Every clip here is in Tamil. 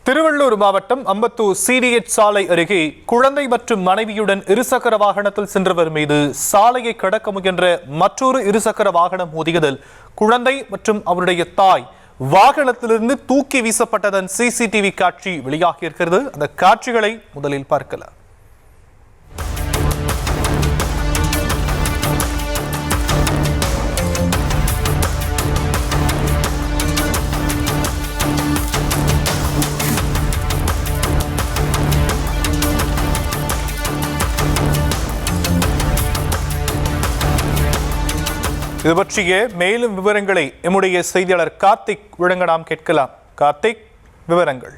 திருவள்ளூர் மாவட்டம் அம்பத்தூர் சிடிஎச் சாலை அருகே குழந்தை மற்றும் மனைவியுடன் இருசக்கர வாகனத்தில் சென்றவர் மீது சாலையை கடக்க முயன்ற மற்றொரு இருசக்கர வாகனம் மோதியதில் குழந்தை மற்றும் அவருடைய தாய் வாகனத்திலிருந்து தூக்கி வீசப்பட்டதன் சிசிடிவி காட்சி வெளியாகியிருக்கிறது. அந்த காட்சிகளை முதலில் பார்க்கலாம். இது பற்றிய மேலும் விவரங்களை எம்முடைய செய்தியாளர் கார்த்திக் வழங்க நாம் கேட்கலாம். கார்த்திக், விவரங்கள்.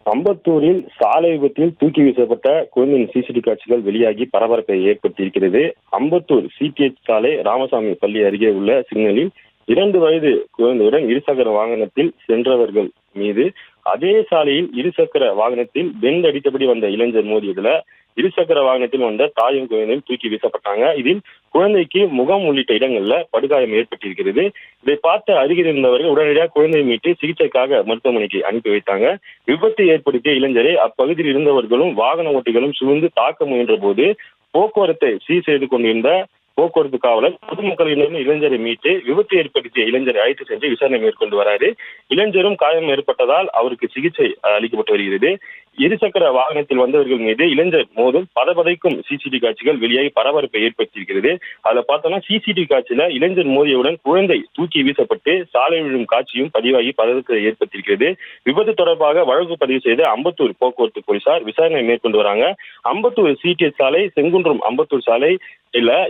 அம்பத்தூரில் சாலை விபத்தில் தூக்கி வீசப்பட்ட குழந்தையின் சிசிடிவி காட்சிகள் வெளியாகி பரபரப்பை ஏற்படுத்தியிருக்கிறது. அம்பத்தூர் சிடிஎச் சாலை ராமசாமி பள்ளி அருகே உள்ள சிக்னலில் 2 வயது குழந்தையுடன் இருசக்கர வாகனத்தில் சென்றவர்கள் மீது அதே சாலையில் இருசக்கர வாகனத்தில் பெண்ட் அடித்தபடி வந்த இளைஞர் மோதியதுல இருசக்கர வாகனத்தில் வந்த தாயும் குழந்தையும் தூக்கி வீசப்பட்டாங்க. இதில் குழந்தைக்கு முகம் உள்ளிட்ட இடங்கள்ல படுகாயம் ஏற்பட்டிருக்கிறது. இதை பார்த்த அருகில் இருந்தவர்கள் உடனடியாக குழந்தையை மீட்டு சிகிச்சைக்காக மருத்துவமனைக்கு அனுப்பி வைத்தாங்க. விபத்தை ஏற்படுத்திய இளைஞரை அப்பகுதியில் இருந்தவர்களும் வாகன ஓட்டிகளும் சூழ்ந்து தாக்க முயன்ற போது போக்குவரத்தை சீர் செய்து கொண்டிருந்த போக்குவரத்து காவலர் பொதுமக்களிடம் இளைஞரை மீட்டு விபத்து ஏற்படுத்திய இளைஞரை அழைத்து சென்று விசாரணை மேற்கொண்டு வராரு. இளைஞரும் காயம் ஏற்பட்டதால் அவருக்கு சிகிச்சை அளிக்கப்பட்டு வருகிறது. இருசக்கர வாகனத்தில் வந்தவர்கள் மீது இளைஞர் மோதும் பதபதைக்கும் சிசிடிவி காட்சிகள் வெளியாகி பரபரப்பை ஏற்படுத்தியிருக்கிறது. அதுல பார்த்தோம்னா சிசிடிவி காட்சியில இளைஞர் மோதியவுடன் குழந்தை தூக்கி வீசப்பட்டு சாலை விழும் காட்சியும் பதிவாகி பதற்றத்தை ஏற்படுத்தியிருக்கிறது. விபத்து தொடர்பாக வழக்கு பதிவு செய்த அம்பத்தூர் போக்குவரத்து போலீசார் விசாரணை மேற்கொண்டு வராங்க. அம்பத்தூர் சிடிஎச் சாலை, செங்குன்றம் அம்பத்தூர் சாலை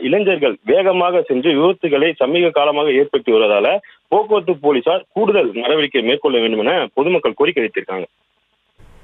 இளைஞர்கள் வேகமாக சென்று விபத்துகளை சமீப காலமாக ஏற்படுத்தி வருவதால போக்குவரத்து போலீசார் கூடுதல் நடவடிக்கை மேற்கொள்ள வேண்டும் என பொதுமக்கள் கோரிக்கை வைத்திருக்காங்க.